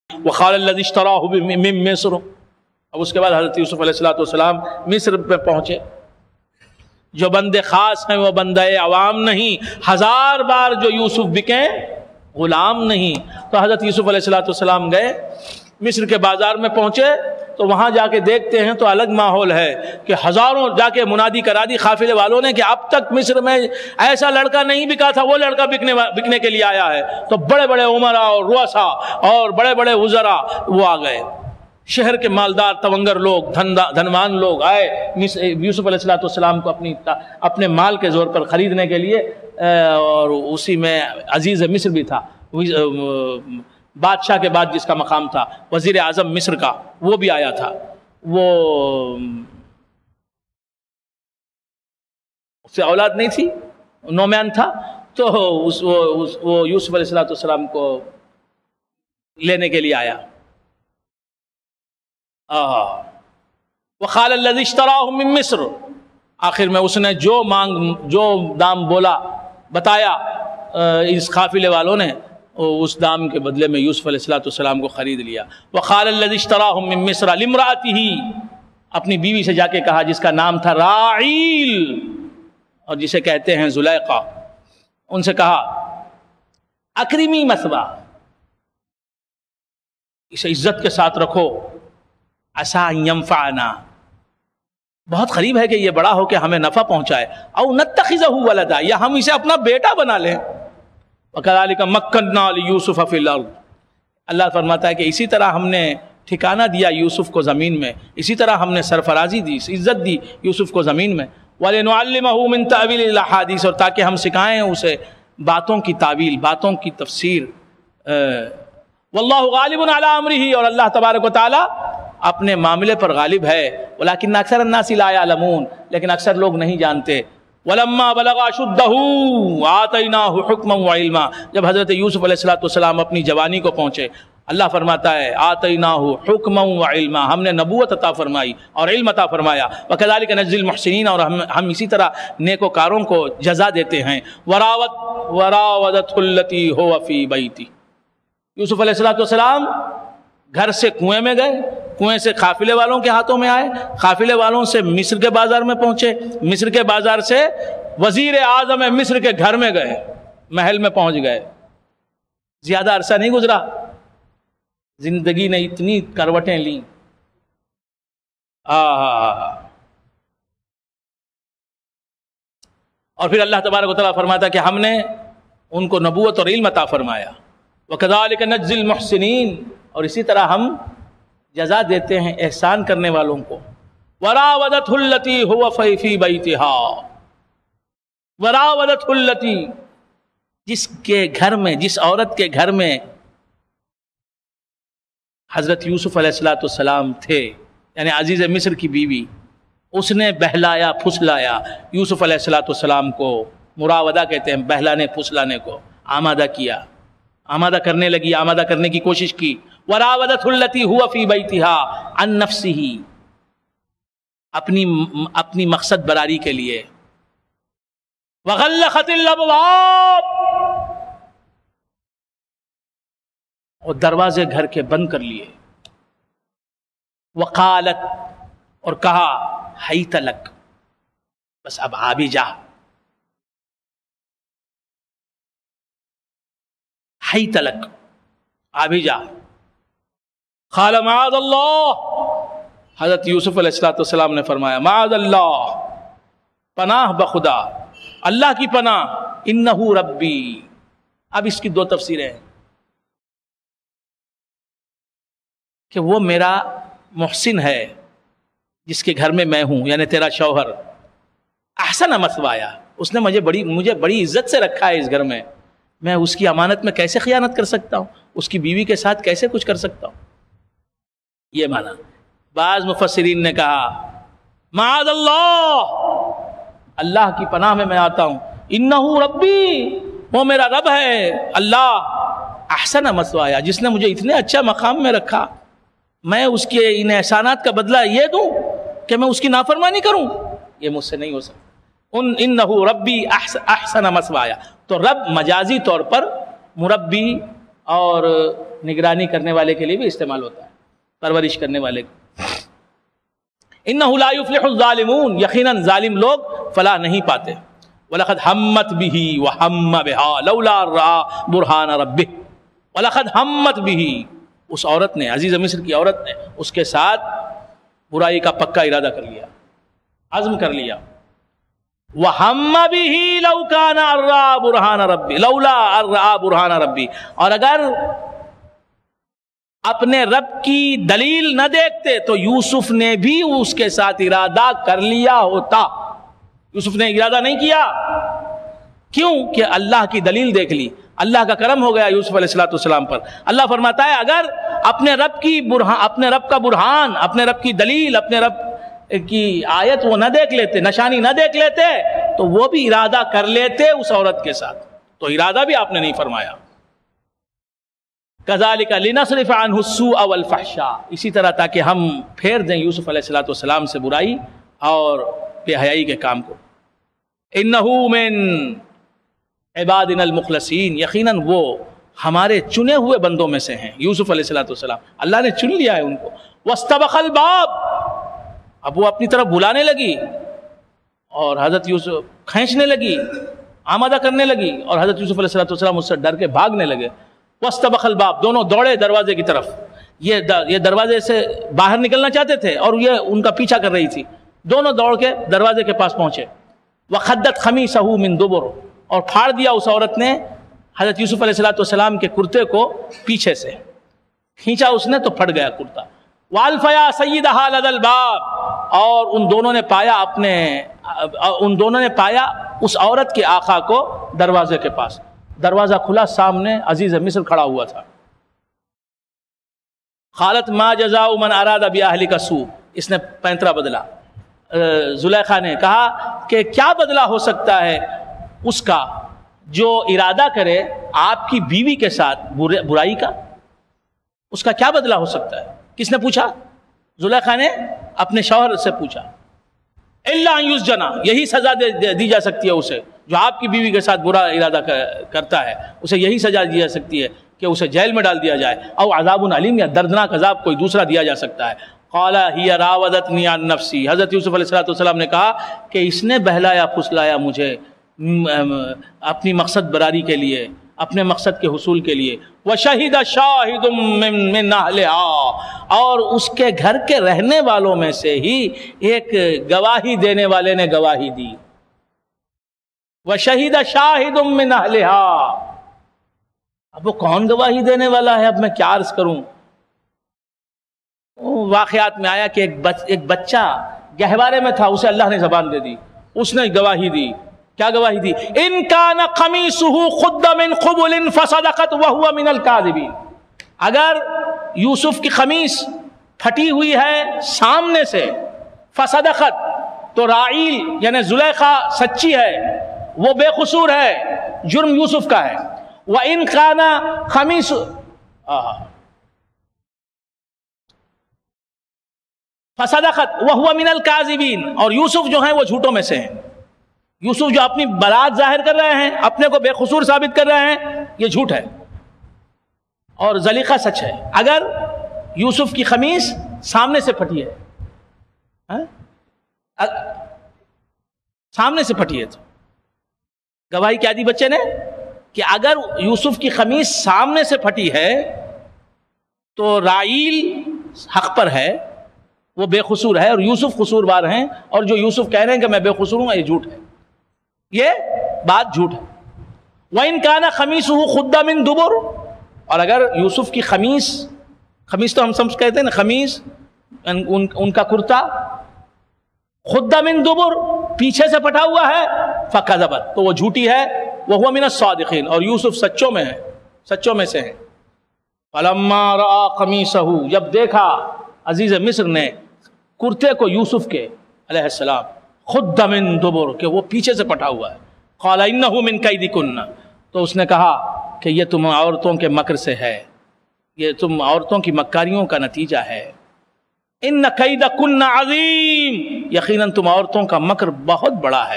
وقال الذي اشتراه من مصر. اب اس کے بعد حضرت یوسف علیہ السلام مصر میں پہنچے. جو بندے خاص ہیں وہ بندے عوام نہیں، 1000 بار جو یوسف بکیں غلام نہیں. تو حضرت یوسف علیہ السلام گئے، مصر کے بازار میں پہنچے تو وہاں جا کے دیکھتے ہیں تو الگ ماحول ہے کہ ہزاروں جا کے منادی کرا دی قافلے والوں نے کہ اب تک مصر میں ایسا لڑکا نہیں بکا تھا، وہ لڑکا بکنے کے لیے آیا ہے. تو بڑے بڑے عمراء اور رؤساء اور بڑے بڑے وزراء وہ آ گئے. شہر کے مالدار تونگر لوگ، دھنوان لوگ آئے یوسف علیہ السلام کو اپنے مال کے زور پر خریدنے کے لیے. اور اسی میں عزیز مصر بھی تھا، بادشاہ کے بعد جس کا مقام تھا، وزیر اعظم مصر کا، وہ بھی آیا تھا. وہ اس سے اولاد نہیں تھی، نومیان تھا. تو وہ یوسف علیہ السلام کو لینے کے لیے آیا. وقال الذي اشتراه من مصر. آخر میں اس نے جو دام بولا بتایا اس قافلے والوں نے، اس دام کے بدلے میں یوسف علیہ السلام کو خرید لیا. وقال الذي اشتراه من مصر لامرأته. اپنی بیوی سے جا کے کہا جس کا نام تھا راعیل اور جسے کہتے ہیں زلیخا، ان سے کہا اکرمی مثوا، اسے عزت کے ساتھ رکھو. عسى ان ينفعنا، بہت قریب ہے کہ یہ بڑا ہو کے ہمیں نفع پہنچائے. او نتخذه ولدا، یا ہم اسے اپنا بیٹا بنا لیں. وَكَذَلِكَ مَكَّنَّا لِيُوسُفَ فِي الْأَرْضِ. اللہ فرماتا ہے کہ اسی طرح ہم نے ٹھکانہ دیا یوسف کو زمین میں، اسی طرح ہم نے سرفرازی دی، عزت دی یوسف کو زمین میں. وَلِنُعَلِّمَهُ مِن تَأْوِيلِ الْأَحَادِيثِ، اور تاکہ ہم سکھائیں اسے باتوں کی تعویل، باتوں کی تفسیر. وَاللَّهُ غَالِبٌ عَلَىٰ أَمْرِهِ، اور اللہ تبارک و تعالی اپنے معاملے پر غالب ہے. وَلَكِنَّ أَكْثَرَ النَّاسِ لَا يَعْلَمُونَ، لیکن اکثر لوگ نہیں جانتے. وَلَمَّا بَلَغَ أَشُدَّهُ آتَيْنَاهُ حُكْمًا وَعِلْمًا. جب حضرت یوسف علیہ السلام اپنی جوانی کو پہنچے، اللہ فرماتا ہے آتَيْنَاهُ حُكْمًا وَعِلْمًا، ہم نے نبوت عطا فرمائی اور علم عطا فرمایا. وَكَذَلِكَ نَجْزِي الْمُحْسِنِينَ، اور ہم اسی طرح نیکوکاروں کو جزا دیتے ہیں. وَرَاوَدَتْهُ الَّتِي هُوَ فِي بَيْتِهِ. یوسف علیہ السلام گھر سے کنویں میں گئے، کنویں سے قافلے والوں کے ہاتھوں میں آئے، قافلے والوں سے مصر کے بازار میں پہنچے، مصر کے بازار سے وزیر اعظم مصر کے گھر میں گئے، محل میں پہنچ گئے. زیادہ عرصہ نہیں گزرا، زندگی نے اتنی کروٹیں لیں. اور پھر اللہ تبارک و تعالیٰ فرماتا کہ ہم نے ان کو نبوت اور علم عطا فرمایا. وَكَذَلِكَ نَجْزِي الْمُحْسِنِينَ، اور اسی طرح ہم جزا دیتے ہیں احسان کرنے والوں کو. وَرَاوَدَتْهُ الَّتِي هُوَ فِي بَيْتِهَا. وَرَاوَدَتْهُ الَّتِي، جس کے گھر میں، جس عورت کے گھر میں حضرت یوسف علیہ السلام تھے، یعنی عزیز مصر کی بیوی، اس نے بہلایا پھسلایا یوسف علیہ السلام کو. مراودہ کہتے ہیں بہلانے پھسلانے کو. آمادہ کیا، آمادہ کرنے لگی، آمادہ کرنے کی کوشش کی. وراودته التي هو في بيتها عن نفسه، اپنی مقصد براری کے لیے. وغلقت الابواب، اور دروازے گھر کے بند کر لیے. وقالت، اور کہا حیت لک، بس اب آ بھی جا. حیت لک، آ بھی جا. قال معاذ اللہ، حضرت یوسف علیہ السلام نے فرمایا معاذ اللہ، پناہ بخدا، اللہ کی پناہ. انہو ربی. اب اس کی دو تفسیریں ہیں کہ وہ میرا محسن ہے جس کے گھر میں ہوں، یعنی تیرا شوہر. احسن مثوایا، اس نے مجھے بڑی عزت سے رکھا ہے اس گھر میں. میں اس کی امانت میں کیسے خیانت کر سکتا ہوں؟ اس کی بیوی کے ساتھ کیسے کچھ کر سکتا ہوں؟ یہ معنی. بعض مفسرین نے کہا معاذ اللہ، اللہ کی پناہ میں آتا ہوں. انہو ربی، وہ میرا رب ہے اللہ. احسن مثوایا، جس نے مجھے اتنے اچھا مقام میں رکھا، میں اس کے ان احسانات کا بدلہ یہ دوں کہ میں اس کی نافرمانی کروں؟ یہ مجھ سے نہیں ہو سکتا. انہو ربی احسن مثوایا. تو رب مجازی طور پر مربی اور نگرانی کرنے والے کے لیے بھی استعمال ہوتا ہے، پرورش کرنے والے کو۔ انہ لا یفلح الظالمون، یقیناً ظالم لوگ فلاح نہیں پاتے۔ وَلَقَدْ هَمَّتْ بِهِ وَهَمَّ بِهَا لَوْلَا رَأَىٰ بُرْهَانَ رَبِّهِ۔ وَلَقَدْ هَمَّتْ بِهِ، اس عورت نے، عزیز مصر کی عورت نے اس کے ساتھ برائی کا پکا ارادہ کر لیا، عزم کر لیا۔ وَهَمَّ بِهِ لَوْ كَانَ رَأَىٰ بُرْهَانَ رَبِّهِ لَوْلَا رَأَىٰ بُرْهَانَ رَبِّهِ، اور اگر اپنے رب کی دلیل نہ دیکھتے تو یوسف نے بھی اس کے ساتھ ارادہ کر لیا ہوتا۔ یوسف نے ارادہ نہیں کیا، کیوں کہ اللہ کی دلیل دیکھ لی، اللہ کا کرم ہو گیا یوسف علیہ السلام پر۔ اللہ فرماتا ہے اگر اپنے رب کا برہان، اپنے رب کی دلیل، اپنے رب کی آیت وہ نہ دیکھ لیتے، نشانی نہ دیکھ لیتے تو وہ بھی ارادہ کر لیتے اس عورت کے ساتھ، تو ارادہ بھی آپ نے نہیں فرمایا۔ کذالک لنصرف عنہ السوء والفحشاء، اسی طرح تاکہ ہم پھیر دیں یوسف علیہ السلام سے برائی اور بے حیائی کے کام کو۔ انہ من عبادنا المخلصین، یقیناً وہ ہمارے چنے ہوئے بندوں میں سے ہیں۔ یوسف علیہ السلام اللہ نے چن لیا ہے ان کو۔ واستبق الباب، اب وہ اپنی طرف بلانے لگی اور حضرت یوسف کھینچنے لگی، آمادہ کرنے لگی، اور حضرت یوسف علیہ السلام اس سے ڈر کے بھاگنے لگے۔ واستبق الباب، دونوں دوڑے دروازے کی طرف، یہ دروازے سے باہر نکلنا چاہتے تھے اور یہ ان کا پیچھا کر رہی تھی، دونوں دوڑ کے دروازے کے پاس پہنچے۔ وَخَدَّتْ خَمِيصَهُ مِن دُبُرٍ، اور پھاڑ دیا اس عورت نے حضرت یوسف علیہ السلام کے کرتے کو پیچھے سے، کھینچا اس نے تو پھٹ گیا کرتا۔ وَأَلْفَيَا سَيِّدَهَا لَدَى الْبَابِ، اور ان دونوں نے پایا اس عورت کے آقا کو دروازے کے پاس۔ دروازہ کھلا، سامنے عزیز مصر کھڑا ہوا تھا۔ قالت ما جزاء من اراد باهلك السوء، اس نے پینترا بدلا۔ زلیخا نے کہا کہ کیا بدلہ ہو سکتا ہے اس کا جو ارادہ کرے آپ کی بیوی کے ساتھ برائی کا، اس کا کیا بدلہ ہو سکتا ہے؟ کس نے پوچھا؟ زلیخا نے اپنے شوہر سے پوچھا۔ الا ان یسجنا، یہی سزا دی جا سکتی ہے اسے، جو آپ کی بیوی کے ساتھ برا ارادہ کرتا ہے اسے یہی سزا دی جا سکتی ہے کہ اسے جیل میں ڈال دیا جائے، او عذاب علیم، یا دردناک عذاب کوئی دوسرا دیا جا سکتا ہے۔ قال ہی راودتنی عن نفسی، حضرت یوسف علیہ السلام نے کہا کہ اس نے بہلایا پھسلایا مجھے اپنی مقصد براری کے لیے، اپنے مقصد کے حصول کے لیے۔ وشہد شاہد من اہلہا، اور اس کے گھر کے رہنے والوں میں سے ہی ایک گواہی دینے والے نے گواہی دی۔ وشہد شاہد من اہلہا، اب وہ کون گواہی دینے والا ہے؟ اب میں کیا عرض کروں؟ واقعات میں آیا کہ ایک بچہ گہوارے میں تھا، اسے اللہ نے زبان دے دی، اس نے گواہی دی۔ کیا گواہی دی؟ ان کان قمیصہ قد من قبل فصدقت وہو من الکاذبین، اگر یوسف کی قمیص پھٹی ہوئی ہے سامنے سے، فصدقت، تو راعیل یعنی زلیخا سچی ہے، وہ بے قصور ہے، جرم یوسف کا ہے۔ وَإِنْ كَانَ قَمِيصُ فَصَدَقَتْ وَهُوَ مِنَ الْكَاذِبِينَ، اور یوسف جو ہیں وہ جھوٹوں میں سے ہیں۔ یوسف جو اپنی برات ظاہر کر رہے ہیں، اپنے کو بے قصور ثابت کر رہے ہیں، یہ جھوٹ ہے، اور زلیخا سچ ہے۔ اگر یوسف کی قمیص سامنے سے پھٹی ہے، سامنے سے پھٹی ہے، تو گواہی کیا دی بچے نے کہ اگر یوسف کی قمیص سامنے سے پھٹی ہے تو راعیل حق پر ہے، وہ بے قصور ہے، اور یوسف قصوروار ہیں، اور جو یوسف کہہ رہے ہیں کہ میں بے قصور ہوں، یہ جھوٹ ہے، یہ بات جھوٹ ہے۔ وَإِنْ كَانَ قَمِيصُهُ قُدَّ مِن دُبُرٍ، اور اگر یوسف کی قمیص تو ہم سمجھ کہتے ہیں نا، قمیص ان کا کرتا قُدَّ مِن دُبُرٍ، پیچھے سے پھٹا ہوا ہے، فَكَذَبَتْ، تو وہ جھوٹی ہے، وَهُوَ مِنَ الصَّادِقِينَ، اور یوسف سچوں میں ہے، سچوں میں سے ہیں۔ فَلَمَّا رَأَىٰ قَمِيصَهُ، جب دیکھا عزیز مصر نے کرتے کو یوسف کے علیہ السلام، خُدَّ مِن دُبُرٍ، کہ وہ پیچھے سے پھٹا ہوا ہے، قَالَ إِنَّهُ مِن كَيْدِكُنَّ، تو اس نے کہا کہ یہ تم عورتوں کے مکر سے ہے، یہ تم عورتوں کی مکاریوں کا نتیجہ ہے۔ إِنَّ كَيْدَكُنَّ عَظِيمٌ، یقیناً تم عورتوں کا مکر بہت بڑا ہے۔